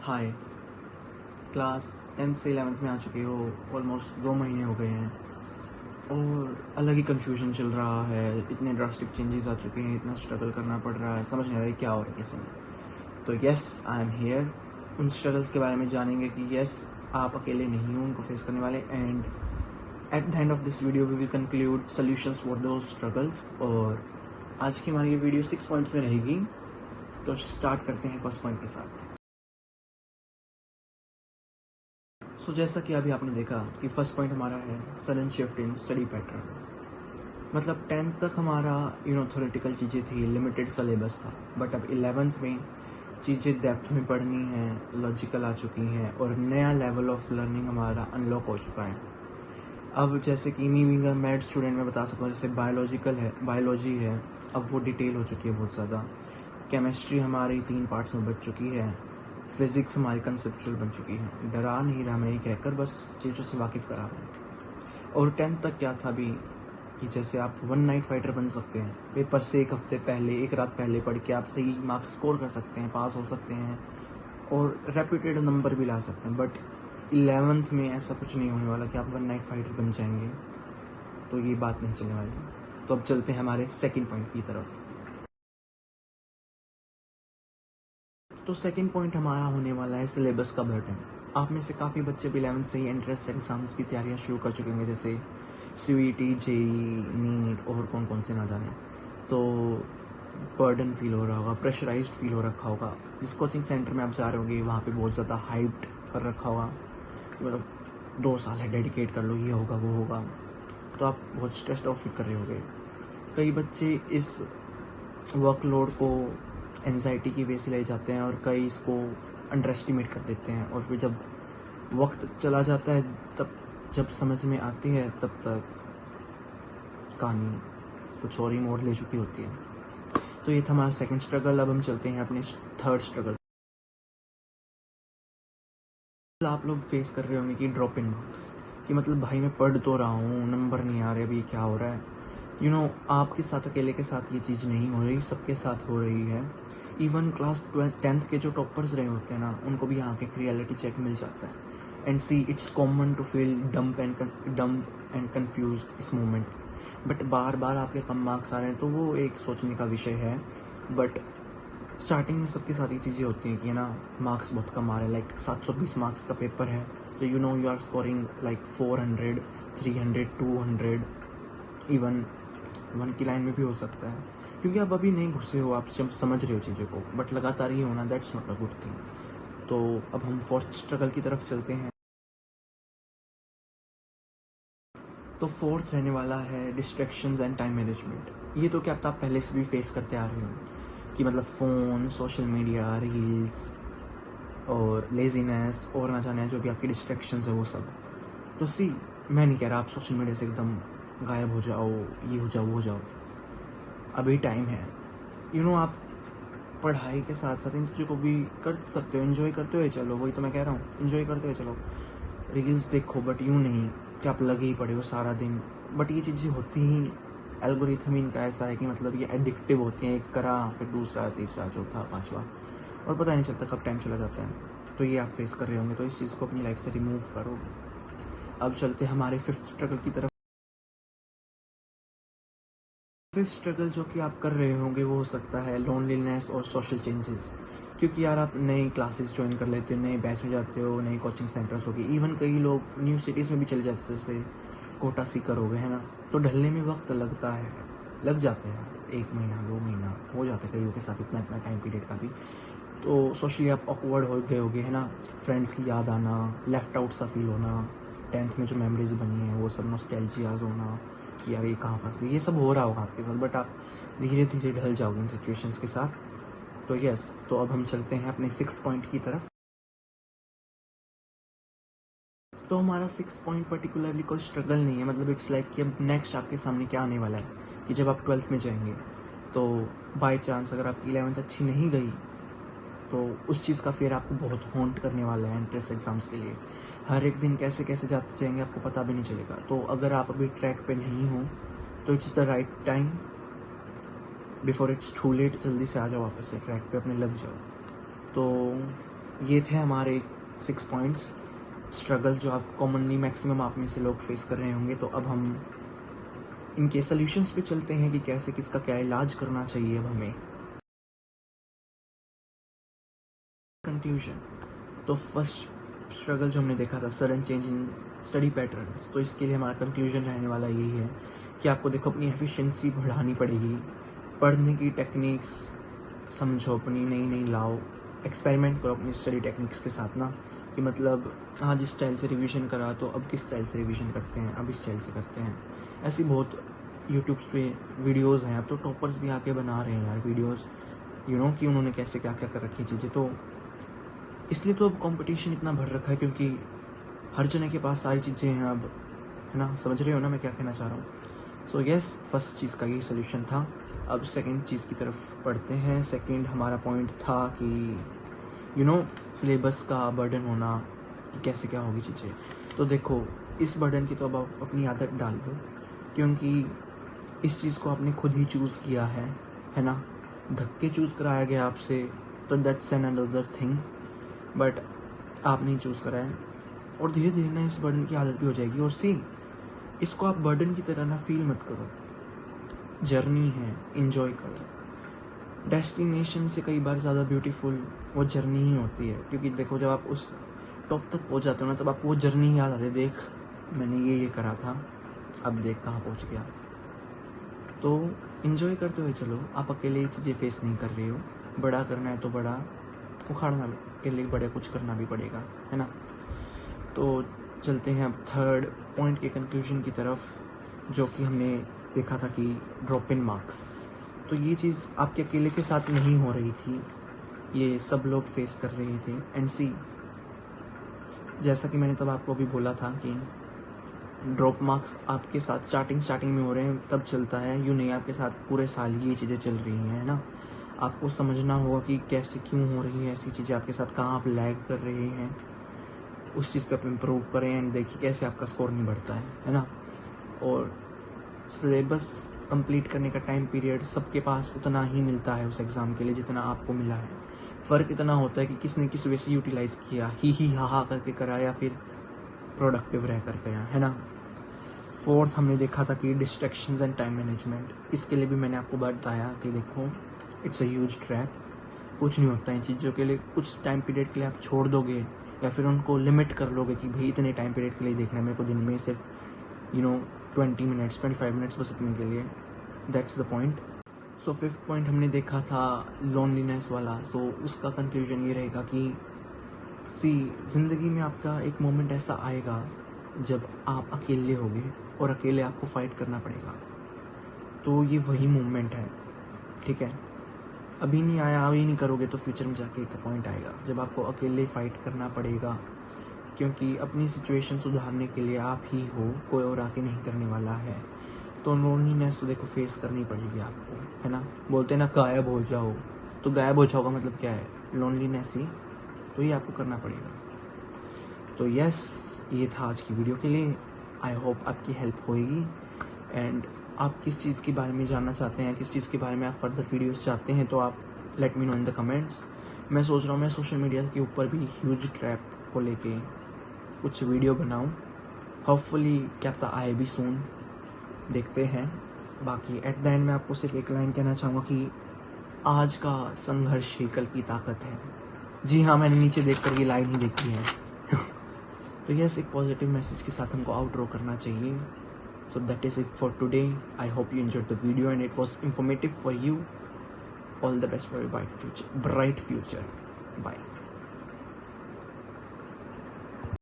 हाय। Class 10th से 11th में आ चुके हो, ऑलमोस्ट 2 महीने हो गए हैं और अलग ही कन्फ्यूजन चल रहा है। इतने ड्रास्टिक चेंजेस आ चुके हैं, इतना स्ट्रगल करना पड़ रहा है, समझ नहीं आ रहा है क्या हो रहा है कैसे में। तो यस, आई एम हियर। उन स्ट्रगल्स के बारे में जानेंगे कि यस, आप अकेले नहीं हो उनको फेस करने वाले। And at the end of this video we will conclude solutions for those struggles. और आज की हमारी ये वीडियो 6 पॉइंट्स में रहेगी। तो स्टार्ट करते हैं फर्स्ट पॉइंट के साथ। सो जैसा कि अभी आपने देखा कि फर्स्ट पॉइंट हमारा है sudden shift in study pattern. मतलब 10th तक हमारा थ्योरेटिकल चीज़ें थी, लिमिटेड सिलेबस था, बट अब 11th में चीज़ें डेप्थ में पढ़नी हैं, लॉजिकल आ चुकी हैं और नया लेवल ऑफ लर्निंग हमारा अनलॉक हो चुका है। अब जैसे कि me being a math student मैं बता सकता हूँ, जैसे बायोलॉजी है, अब वो डिटेल हो चुकी है बहुत ज़्यादा। केमिस्ट्री हमारी 3 पार्ट्स में बच चुकी है। फिजिक्स हमारी कंसेप्चुअल बन चुकी है। डरा नहीं रहा मैं ये कहकर, बस चीज़ों से वाकिफ़ करा रहा हूँ। और 10th तक क्या था अभी कि जैसे आप वन नाइट फाइटर बन सकते हैं, पेपर से एक हफ्ते पहले, एक रात पहले पढ़ के आप सही मार्क्स स्कोर कर सकते हैं, पास हो सकते हैं और रेप्यूटेड नंबर भी ला सकते हैं। बट 11th में ऐसा कुछ नहीं होने वाला कि आप वन नाइट फाइटर बन जाएंगे, तो ये बात नहीं चलने वाली। तो अब चलते हैं हमारे सेकंड पॉइंट की तरफ। तो सेकंड पॉइंट हमारा होने वाला है सिलेबस का बर्डन। आप में से काफ़ी बच्चे भी 11th से ही एंट्रेंस एग्जाम्स की तैयारियां शुरू कर चुके होंगे, जैसे CUET, JEE, नीट और कौन कौन से ना जाने। तो बर्डन फील हो रहा होगा, प्रेशराइज्ड फील हो रखा होगा। जिस कोचिंग सेंटर में आप जा रहे होंगे वहाँ पे बहुत ज़्यादा हाइप्ड कर रखा होगा कि मतलब 2 साल है, डेडिकेट कर लो, ये होगा वो होगा। तो आप बहुत स्ट्रेस्ड आउट फील कर रहे होंगे। कई बच्चे इस वर्कलोड को एंजाइटी की वजह से ले जाते हैं और कई इसको अंडर एस्टिमेट कर देते हैं, और फिर जब वक्त चला जाता है, तब जब समझ में आती है, तब तक कहानी कुछ और ही मोड़ ले चुकी होती है। तो ये था हमारा सेकंड स्ट्रगल। अब हम चलते हैं अपने थर्ड स्ट्रगल। आप लोग फेस कर रहे होंगे कि ड्रॉप इन मार्क्स, कि मतलब भाई मैं पढ़ तो रहा हूँ, नंबर नहीं आ रहे, अभी क्या हो रहा है। आपके साथ अकेले के साथ ये चीज़ नहीं हो रही, सबके साथ हो रही है। इवन क्लास 10th के जो टॉपर्स रहे होते हैं ना, उनको भी यहाँ के रियलिटी चेक मिल जाता है। And see, it's common to feel dumb and confuse इस मोमेंट। बट बार बार आपके कम मार्क्स आ रहे हैं तो वो एक सोचने का विषय है। बट स्टार्टिंग में सबके साथ ये चीज़ें होती हैं कि ना, मार्क्स बहुत कम आ रहे हैं, लाइक 720 मार्क्स का पेपर है, तो you are scoring like 400, 300, 200, even 1 की लाइन में भी हो सकता है, क्योंकि आप अभी नहीं घुसे हो, आप जब समझ रहे हो चीज़ों को, बट लगातार ही होना, that's not a good thing. तो अब हम फोर्थ स्ट्रगल की तरफ चलते हैं। तो फोर्थ रहने वाला है डिस्ट्रैक्शंस एंड टाइम मैनेजमेंट। ये तो क्या आप पहले से भी फेस करते आ रहे हो कि मतलब फ़ोन, सोशल मीडिया, रील्स और लेजीनेस और ना जाने जो भी आपकी डिस्ट्रैक्शंस है वो सब। तो सी, मैं नहीं कह रहा आप सोशल मीडिया से एकदम गायब हो जाओ, ये हो जाओ वो हो जाओ, अभी टाइम है। आप पढ़ाई के साथ साथ इन चीज़ों को भी कर सकते हो, इन्जॉय करते हुए चलो, वही तो मैं कह रहा हूँ, इन्जॉय करते हुए चलो। रील्स देखो, बट यूँ नहीं कि आप लगे ही पड़े हो सारा दिन। बट ये चीज़ें होती ही, एल्गोरिथम इनका ऐसा है कि मतलब ये एडिक्टिव होती हैं, एक करा फिर दूसरा, तीसरा, चौथा, पांचवा, और पता नहीं चलता कब टाइम चला जाता है। तो ये आप फेस कर रहे होंगे, तो इस चीज़ को अपनी लाइफ से रिमूव करो। अब चलते हैं हमारे फिफ्थ स्ट्रगल की तरफ। फिफ्थ स्ट्रगल जो कि आप कर रहे होंगे वो हो सकता है लोनलीनेस और सोशल चेंजेस। क्योंकि यार आप नई क्लासेस ज्वाइन कर लेते हो, नए बैच में जाते हो, नई कोचिंग सेंटर्स हो गए, इवन कई लोग न्यू सिटीज़ में भी चले जाते हैं, जैसे कोटा सीकर हो गए, है ना। तो ढलने में वक्त लगता है, लग जाते हैं 1 महीना 2 महीना हो जाता है कईयों के साथ, इतना इतना टाइम पीरियड का भी। तो सोशली आप ऑकवर्ड हो गए होगे, है ना। फ्रेंड्स की याद आना, लेफ्ट आउट सा फील होना, 10th में जो मेमोरीज बनी है वो सब नॉस्टैल्जियाज होना कि यार ये कहाँ फंस गई, ये सब हो रहा होगा आपके साथ। बट आप धीरे धीरे ढल जाओगे इन सिचुएशंस के साथ। तो यस, तो अब हम चलते हैं अपने 6 पॉइंट की तरफ। तो हमारा 6 पॉइंट पर्टिकुलरली कोई स्ट्रगल नहीं है, मतलब इट्स लाइक कि अब नेक्स्ट आपके सामने क्या आने वाला है कि जब आप 12th में जाएंगे, तो बाई चांस अगर आपकी 11th अच्छी नहीं गई, तो उस चीज़ का फिर आपको बहुत हॉन्ट करने वाला है एंट्रेंस एग्जाम्स के लिए। हर एक दिन कैसे कैसे जाते जाएंगे आपको पता भी नहीं चलेगा। तो अगर आप अभी ट्रैक पे नहीं हो, तो it's the right time before it's too late. जल्दी से आ जाओ वापस से ट्रैक पे, अपने लग जाओ। तो ये थे हमारे 6 पॉइंट्स स्ट्रगल्स जो आप कॉमनली मैक्सिमम आप में से लोग फेस कर रहे होंगे। तो अब हम इनके सॉल्यूशंस पे चलते हैं कि कैसे किसका क्या इलाज करना चाहिए अब हमें। कंक्लूजन, तो फर्स्ट स्ट्रगल जो हमने देखा था sudden change in study patterns, तो इसके लिए हमारा कंक्लूजन रहने वाला यही है कि आपको देखो अपनी एफिशिएंसी बढ़ानी पड़ेगी, पढ़ने की टेक्निक्स समझो, अपनी नई नई लाओ, एक्सपेरिमेंट करो अपनी स्टडी टेक्निक्स के साथ ना, कि मतलब आज इस स्टाइल से रिवीजन करा तो अब किस स्टाइल से रिवीजन करते हैं, अब इस स्टाइल से करते हैं। ऐसी बहुत यूट्यूब्स पे वीडियोस हैं, अब तो टॉपर्स भी आके बना रहे हैं यार वीडियोस, कि उन्होंने कैसे क्या क्या कर रखी है चीज़ें। तो इसलिए तो अब कंपटीशन इतना बढ़ रखा है क्योंकि हर जने के पास सारी चीज़ें हैं अब, है ना, समझ रहे हो ना मैं क्या कहना चाह रहा हूँ। सो यस, फर्स्ट चीज़ का ये सोल्यूशन था। अब सेकंड चीज़ की तरफ पढ़ते हैं। सेकंड हमारा पॉइंट था कि सिलेबस का बर्डन होना, कि कैसे क्या होगी चीज़ें। तो देखो इस बर्डन की तो अब आप अपनी आदत डाल दो, क्योंकि इस चीज़ को आपने खुद ही चूज़ किया है ना, धक्के चूज़ कराया गया आपसे, तो that's an another thing, but आप नहीं चूज़ करा है। और धीरे धीरे ना इस बर्डन की आदत भी हो जाएगी। और इसको आप बर्डन की तरह ना फील मत करो, जर्नी है, इंजॉय करो। डेस्टिनेशन से कई बार ज़्यादा ब्यूटीफुल वो जर्नी ही होती है, क्योंकि देखो जब आप उस टॉप तक पहुंच जाते हो ना, तब आपको वो जर्नी ही याद आती है, देख मैंने ये करा था, अब देख कहाँ पहुंच गया। तो इंजॉय करते हुए चलो, आप अकेले ये चीज़ें फेस नहीं कर रहे हो। बड़ा करना है तो बड़ा उखाड़ना के लिए बड़े कुछ करना भी पड़ेगा, है ना। तो चलते हैं अब थर्ड पॉइंट के कंक्लूजन की तरफ, जो कि हमने देखा था कि ड्रॉप इन मार्क्स। तो ये चीज़ आपके अकेले के साथ नहीं हो रही थी, ये सब लोग फेस कर रहे थे। एंड सी, जैसा कि मैंने तब आपको अभी बोला था कि ड्रॉप मार्क्स आपके साथ स्टार्टिंग में हो रहे हैं तब चलता है, यूँ नहीं आपके साथ पूरे साल ही ये चीज़ें चल रही हैं, है ना। आपको समझना होगा कि कैसे क्यों हो रही है ऐसी चीज़ें आपके साथ, कहाँ आप लैग कर रहे हैं, उस चीज़ पे आप इम्प्रूव करें एंड देखिए कैसे आपका स्कोर नहीं बढ़ता है ना। और सिलेबस कंप्लीट करने का टाइम पीरियड सबके पास उतना ही मिलता है उस एग्ज़ाम के लिए जितना आपको मिला है। फ़र्क इतना होता है कि किसने किस वे से यूटिलाइज़ किया, ही हा करके करा या फिर प्रोडक्टिव रह कर गया, है ना। फोर्थ हमने देखा था कि डिस्ट्रैक्शंस एंड टाइम मैनेजमेंट। इसके लिए भी मैंने आपको बताया कि देखो इट्स अ ह्यूज ट्रैप, कुछ नहीं होता इन चीज़ों के लिए। कुछ टाइम पीरियड के लिए आप छोड़ दोगे या फिर उनको लिमिट कर लोगे कि भाई इतने टाइम पीरियड के लिए देखना है मेरे को, दिन में सिर्फ 20 मिनट्स 25 मिनट्स बस इतने के लिए, that's the point. So fifth point हमने देखा था लोनलीनेस वाला। सो उसका कंक्लूजन ये रहेगा कि ज़िंदगी में आपका एक मोमेंट ऐसा आएगा जब आप अकेले होगे और अकेले आपको फाइट करना पड़ेगा। तो ये वही मोमेंट है, ठीक है। अभी नहीं आया, अभी नहीं करोगे तो फ्यूचर में जाके एक पॉइंट आएगा जब आपको अकेले फाइट करना पड़ेगा, क्योंकि अपनी सिचुएशन सुधारने के लिए आप ही हो, कोई और आके नहीं करने वाला है। तो लोनलीनेस तो देखो फेस करनी पड़ेगी आपको, है ना। बोलते हैं ना गायब हो जाओ, तो गायब हो जाओ का मतलब क्या है, लोनलीनेस ही, तो ये आपको करना पड़ेगा। तो यस, ये था आज की वीडियो के लिए। आई होप आपकी हेल्प होएगी। एंड आप किस चीज़ के बारे में जानना चाहते हैं, किस चीज़ के बारे में आप फर्दर वीडियोस चाहते हैं, तो आप let me know in the comments. मैं सोच रहा हूँ मैं सोशल मीडिया के ऊपर भी ह्यूज ट्रैप को लेके कुछ वीडियो बनाऊँ, होपफुली क्या पता आए भी सून, देखते हैं। बाकी एट द एंड मैं आपको सिर्फ एक लाइन कहना चाहूँगा कि आज का संघर्ष ही कल की ताकत है। जी हाँ, मैंने नीचे देखकर ये लाइन ही देखी है। तो यस, एक पॉजिटिव मैसेज के साथ हमको आउटरो करना चाहिए। So that is it for today. I hope you enjoyed the video and it was informative for you. All the best for your bright future. Bye.